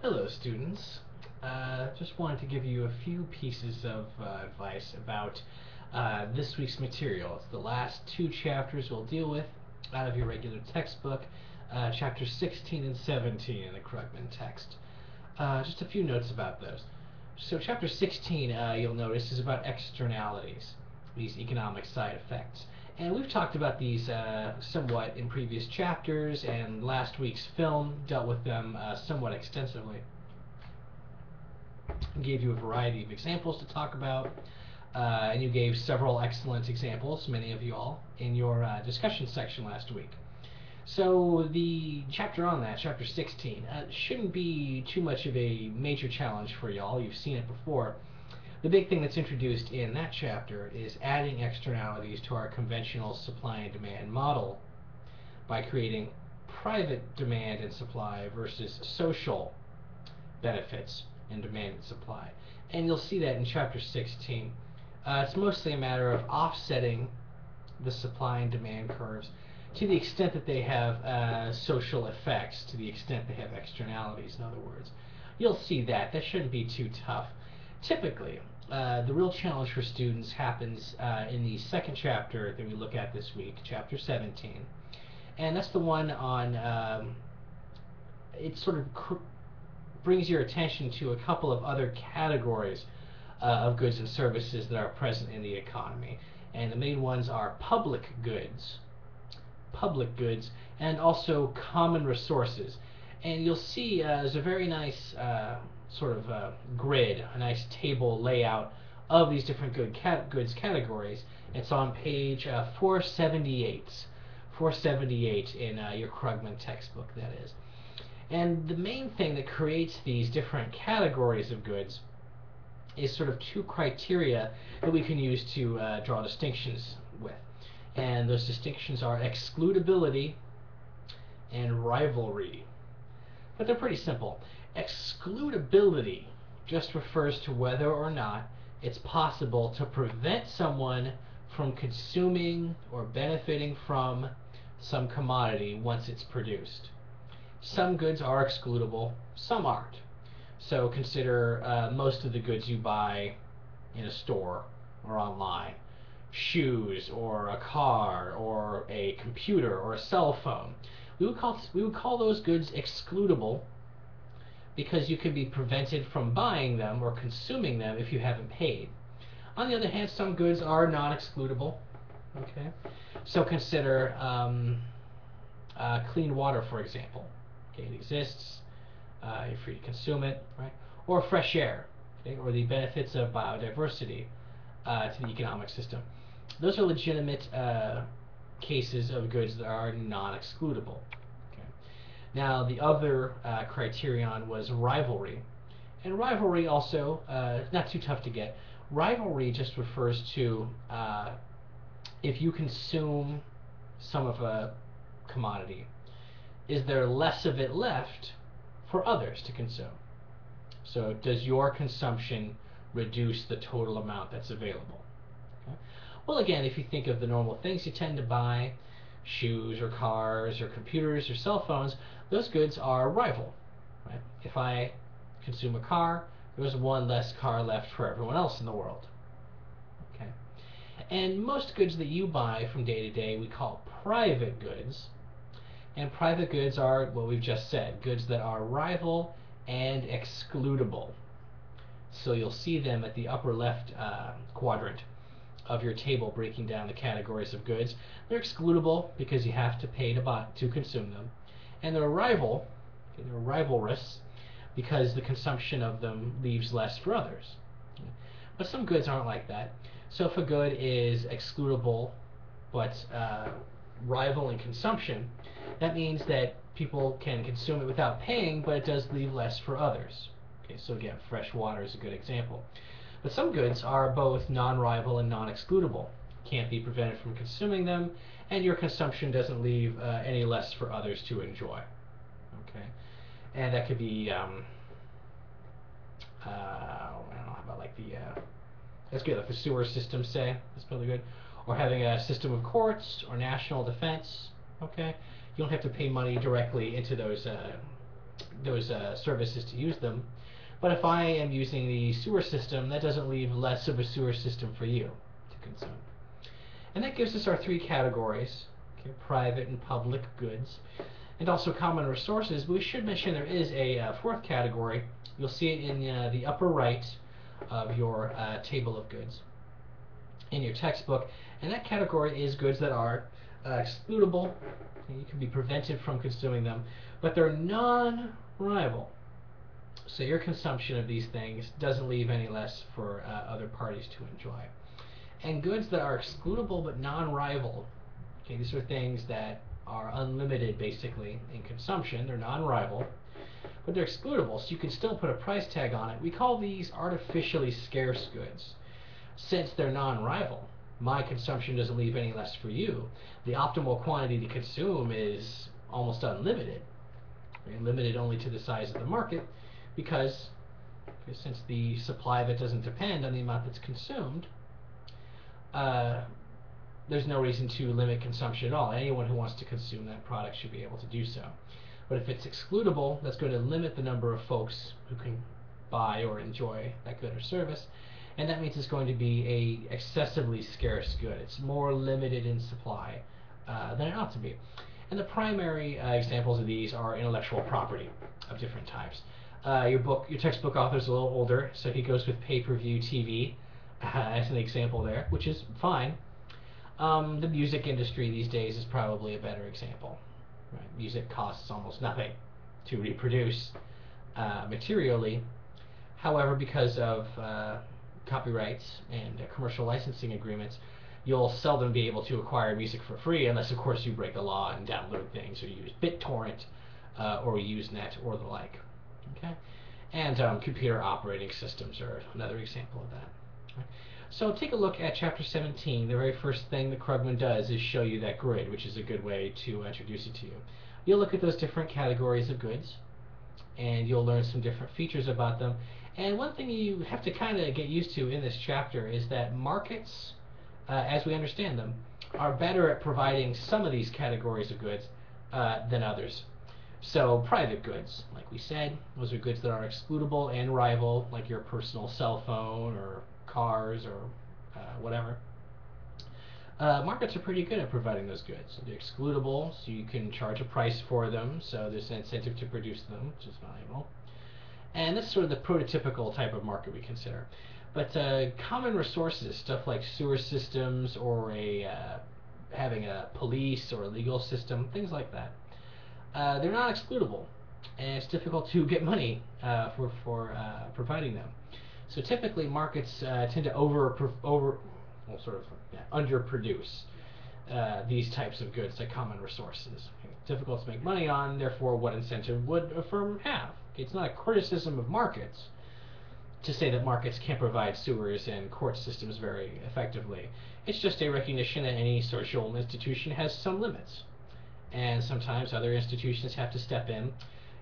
Hello, students. Just wanted to give you a few pieces of advice about this week's material. It's the last two chapters we'll deal with out of your regular textbook, chapters 16 and 17 in the Krugman text. Just a few notes about those. So chapter 16, you'll notice, is about externalities, these economic side effects. And we've talked about these somewhat in previous chapters, and last week's film dealt with them somewhat extensively. I gave you a variety of examples to talk about, and you gave several excellent examples, many of you all, in your discussion section last week. So the chapter on that, chapter 16, shouldn't be too much of a major challenge for y'all. You've seen it before. The big thing that's introduced in that chapter is adding externalities to our conventional supply and demand model by creating private demand and supply versus social benefits in demand and supply. And you'll see that in chapter 16. It's mostly a matter of offsetting the supply and demand curves to the extent that they have social effects, to the extent they have externalities, in other words. You'll see that. That shouldn't be too tough. Typically, the real challenge for students happens in the second chapter that we look at this week, chapter 17. And that's the one on, it sort of brings your attention to a couple of other categories of goods and services that are present in the economy. And the main ones are public goods, and also common resources. And you'll see there's a very nice sort of grid, a nice table layout of these different goods categories. It's on page 478. 478 in your Krugman textbook, that is. And the main thing that creates these different categories of goods is sort of two criteria that we can use to draw distinctions with. And those distinctions are excludability and rivalry. But they're pretty simple. Excludability just refers to whether or not it's possible to prevent someone from consuming or benefiting from some commodity once it's produced. Some goods are excludable, some aren't. So consider most of the goods you buy in a store or online. Shoes, or a car, or a computer, or a cell phone. We would call those goods excludable because you can be prevented from buying them or consuming them if you haven't paid. On the other hand, some goods are non-excludable. Okay, so consider clean water, for example. Okay, it exists. You're free to consume it, right? Or fresh air, okay? Or the benefits of biodiversity to the economic system. Those are legitimate cases of goods that are non-excludable. Okay. Now, the other criterion was rivalry. And rivalry also, not too tough to get. Rivalry just refers to if you consume some of a commodity, is there less of it left for others to consume? So does your consumption reduce the total amount that's available? Okay. Well, again, if you think of the normal things you tend to buy, shoes or cars or computers or cell phones, those goods are rival. Right? If I consume a car, there's one less car left for everyone else in the world. Okay. And most goods that you buy from day to day we call private goods. And private goods are what we've just said, goods that are rival and excludable. So you'll see them at the upper left quadrant of your table breaking down the categories of goods. They're excludable because you have to pay to consume them. And they're rival, okay, they're rivalrous because the consumption of them leaves less for others. Okay. But some goods aren't like that. So if a good is excludable but rival in consumption, that means that people can consume it without paying, but it does leave less for others. Okay, so again, fresh water is a good example. But some goods are both non-rival and non-excludable. Can't be prevented from consuming them, and your consumption doesn't leave any less for others to enjoy. Okay, and that could be, I don't know, how about like that's good, like the sewer system, say, that's probably good. Or having a system of courts or national defense. Okay, you don't have to pay money directly into those those services to use them. But if I am using the sewer system, that doesn't leave less of a sewer system for you to consume. And that gives us our three categories: okay, private and public goods, and also common resources. But we should mention there is a fourth category. You'll see it in the upper right of your table of goods in your textbook, and that category is goods that are excludable. You can be prevented from consuming them, but they're non-rival. So your consumption of these things doesn't leave any less for other parties to enjoy. And goods that are excludable but non-rival, okay, these are things that are unlimited basically in consumption. They're non-rival, but they're excludable, so you can still put a price tag on it. We call these artificially scarce goods. Since they're non-rival, my consumption doesn't leave any less for you. The optimal quantity to consume is almost unlimited, limited only to the size of the market, because since the supply of it doesn't depend on the amount that's consumed, there's no reason to limit consumption at all. Anyone who wants to consume that product should be able to do so. But if it's excludable, that's going to limit the number of folks who can buy or enjoy that good or service, and that means it's going to be a excessively scarce good. It's more limited in supply than it ought to be. And the primary examples of these are intellectual property of different types. Your textbook author's a little older, so he goes with pay-per-view TV as an example there, which is fine. The music industry these days is probably a better example. Right? Music costs almost nothing to reproduce materially. However, because of copyrights and commercial licensing agreements, you'll seldom be able to acquire music for free unless, of course, you break the law and download things, or use BitTorrent, or Usenet, or the like. Okay, and computer operating systems are another example of that. Right? So take a look at Chapter 17. The very first thing that Krugman does is show you that grid, which is a good way to introduce it to you. You'll look at those different categories of goods, and you'll learn some different features about them. And one thing you have to kind of get used to in this chapter is that markets, as we understand them, are better at providing some of these categories of goods than others. So private goods, like we said, those are goods that are excludable and rival, like your personal cell phone or cars or whatever. Markets are pretty good at providing those goods. They're excludable, so you can charge a price for them, so there's an incentive to produce them, which is valuable. And this is sort of the prototypical type of market we consider. But common resources, stuff like sewer systems or having a police or a legal system, things like that, they're not excludable, and it's difficult to get money for providing them. So typically markets tend to underproduce these types of goods like common resources. Difficult to make money on, therefore what incentive would a firm have? It's not a criticism of markets to say that markets can't provide sewers and court systems very effectively. It's just a recognition that any social institution has some limits, and sometimes other institutions have to step in.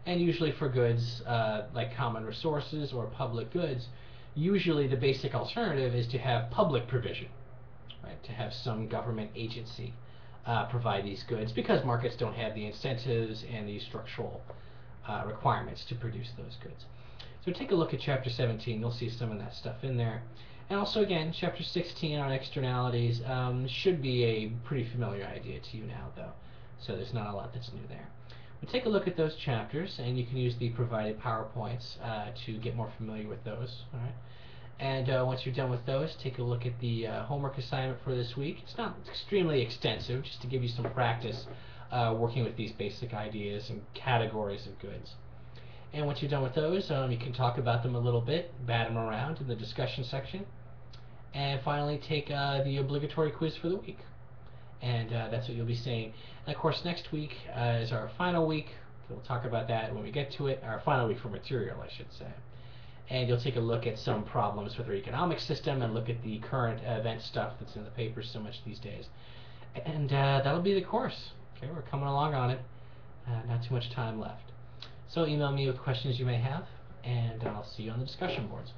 And usually for goods like common resources or public goods, usually the basic alternative is to have public provision, right? To have some government agency provide these goods, because markets don't have the incentives and the structural requirements to produce those goods. So take a look at Chapter 17. You'll see some of that stuff in there. And also, again, Chapter 16 on externalities should be a pretty familiar idea to you now, though. So there's not a lot that's new there. But take a look at those chapters, and you can use the provided PowerPoints to get more familiar with those. All right. And once you're done with those, take a look at the homework assignment for this week. It's not extremely extensive, just to give you some practice working with these basic ideas and categories of goods. And once you're done with those, you can talk about them a little bit, bat them around in the discussion section, and finally take the obligatory quiz for the week. And that's what you'll be seeing. And of course, next week is our final week. We'll talk about that when we get to it. Our final week for material, I should say. And you'll take a look at some problems with our economic system and look at the current event stuff that's in the papers so much these days. And that'll be the course. Okay, we're coming along on it. Not too much time left. So email me with questions you may have, and I'll see you on the discussion boards.